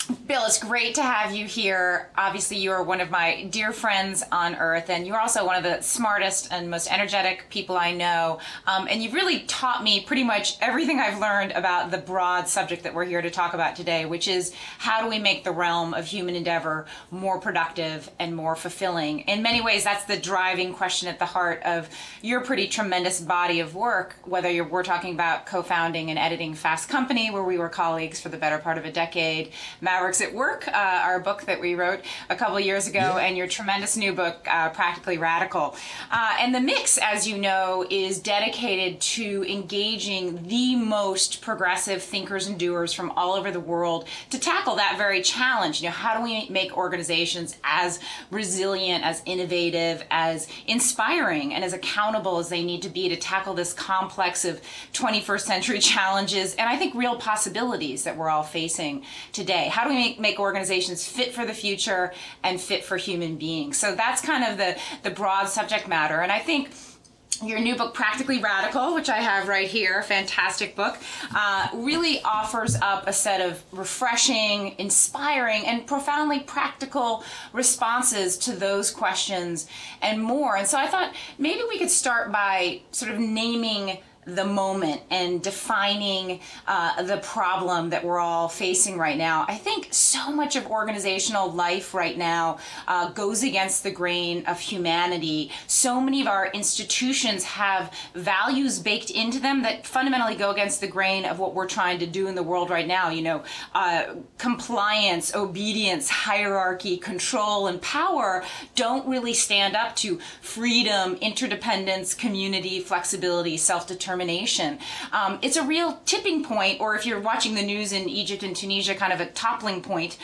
Bill, it's great to have you here. Obviously, you are one of my dear friends on earth, and you're also one of the smartest and most energetic people I know. And you've really taught me pretty much everything I've learned about the broad subject that we're here to talk about today, which is how do we make the realm of human endeavor more productive and more fulfilling. In many ways, that's the driving question at the heart of your pretty tremendous body of work, whether we're talking about co-founding and editing Fast Company, where we were colleagues for the better part of a decade, Mavericks at Work, our book that we wrote a couple of years ago, and your tremendous new book, Practically Radical. And the mix, as you know, is dedicated to engaging the most progressive thinkers and doers from all over the world to tackle that very challenge. You know, how do we make organizations as resilient, as innovative, as inspiring, and as accountable as they need to be to tackle this complex of 21st century challenges and I think real possibilities that we're all facing today? How do we make organizations fit for the future and fit for human beings? So that's kind of the broad subject matter. And I think your new book, Practically Radical, which I have right here, fantastic book, really offers up a set of refreshing, inspiring, and profoundly practical responses to those questions and more. And so I thought maybe we could start by sort of naming the moment and defining the problem that we're all facing right now. I think so much of organizational life right now goes against the grain of humanity. So many of our institutions have values baked into them that fundamentally go against the grain of what we're trying to do in the world right now. You know, compliance, obedience, hierarchy, control, and power don't really stand up to freedom, interdependence, community, flexibility, self-determination. It's a real tipping point, or if you're watching the news in Egypt and Tunisia, kind of a toppling point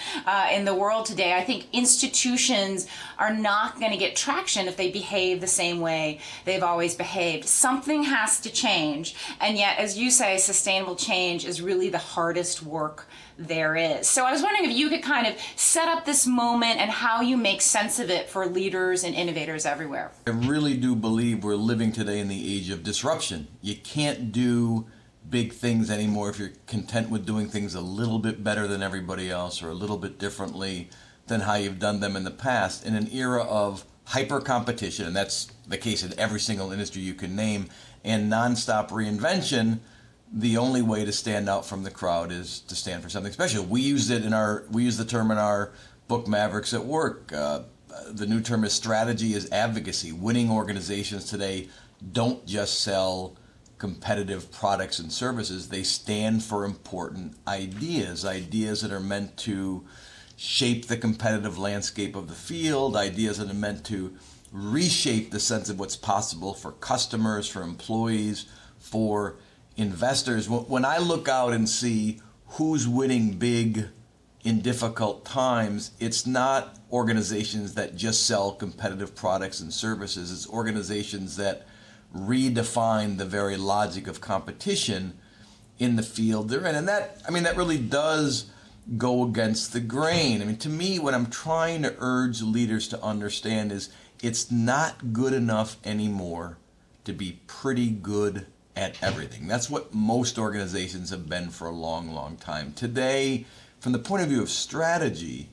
in the world today. I think institutions are not going to get traction if they behave the same way they've always behaved. Something has to change, and yet, as you say, sustainable change is really the hardest work there is. So I was wondering if you could kind of set up this moment and how you make sense of it for leaders and innovators everywhere. I really do believe we're living today in the age of disruption. You can't do big things anymore if you're content with doing things a little bit better than everybody else or a little bit differently than how you've done them in the past. In an era of hyper competition, and that's the case in every single industry you can name, and nonstop reinvention, the only way to stand out from the crowd is to stand for something special. We use the term in our book, Mavericks at Work. The new term is strategy is advocacy. Winning organizations today don't just sell competitive products and services. They stand for important ideas that are meant to shape the competitive landscape of the field, ideas that are meant to reshape the sense of what's possible for customers, for employees, for investors. When I look out and see who's winning big in difficult times, it's not organizations that just sell competitive products and services. It's organizations that redefine the very logic of competition in the field they're in. And that really does go against the grain. I mean, to me, what I'm trying to urge leaders to understand is it's not good enough anymore to be pretty good at everything. That's what most organizations have been for a long, long time. Today, from the point of view of strategy,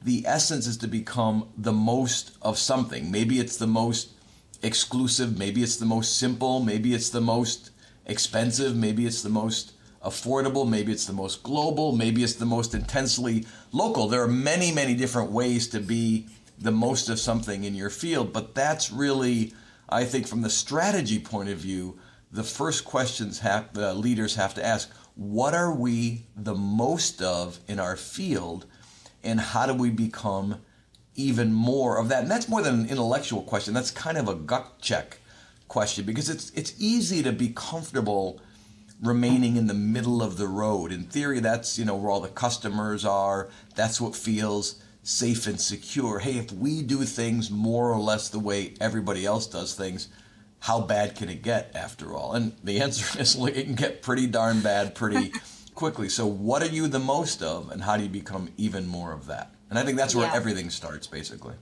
the essence is to become the most of something. Maybe it's the most exclusive, maybe it's the most simple, maybe it's the most expensive, maybe it's the most affordable, maybe it's the most global, maybe it's the most intensely local. There are many, many different ways to be the most of something in your field, but that's really, I think, from the strategy point of view, the first questions the leaders have to ask. What are we the most of in our field, and how do we become even more of that? And that's more than an intellectual question. That's kind of a gut check question, because it's easy to be comfortable remaining in the middle of the road. In theory, that's where all the customers are. That's what feels safe and secure. Hey, if we do things more or less the way everybody else does things, how bad can it get after all? And the answer is, it can get pretty darn bad pretty quickly. So what are you the most of, and how do you become even more of that? And I think that's where everything starts, basically.